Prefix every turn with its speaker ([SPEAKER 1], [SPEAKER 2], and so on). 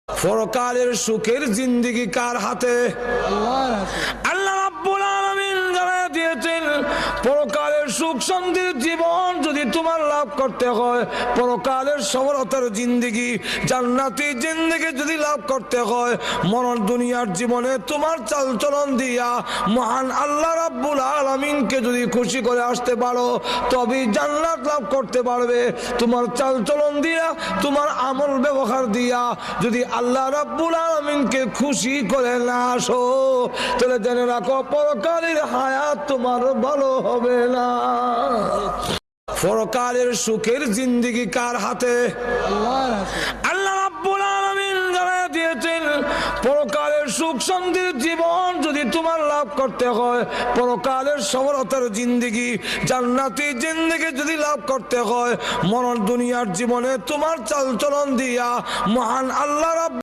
[SPEAKER 1] পরকালের সুখের জিন্দেগি কার হাতে? আল্লাহ রাব্বুল আলামিন জানিয়ে দিয়েছেন, পরকালের সুখ শান্তির জীবন যদি তোমার লাভ করতে হয়, পরকালের সফলতার জিন্দেগি জান্নাতি জিন্দেগি যদি লাভ করতে হয়, মরণ দুনিয়ার জীবনে তোমার চালচলন দিয়া মহান আল্লাহ রাব্বুল আলামিনকে যদি খুশি করে আসতে পারো, তবেই জান্নাত লাভ করতে পারবে। তোমার চালচলন দিয়া, তোমার আমল ব্যবহার দিয়া যদি আল্লাহ রাব্বুল আলামিনকে খুশি করে না আসো, তাহলে জেনে রাখো পরকালের হায়াত তোমার ভালো হবে না। পরকালের সুখের জিন্দেগি কার হাতে? আল্লাহ রাব্বুল আলামিন জানিয়ে দিয়েছেন, পরকালের সুখ শান্তির জীবন যদি তোমার লাভ করতে হয়, পরকালের সফলতার জিন্দেগি জান্নাতি জিন্দেগি যদি লাভ করতে হয়, মরণ দুনিয়ার জীবনে তোমার চালচলন দিয়া মহান আল্লাহ রাব্বুল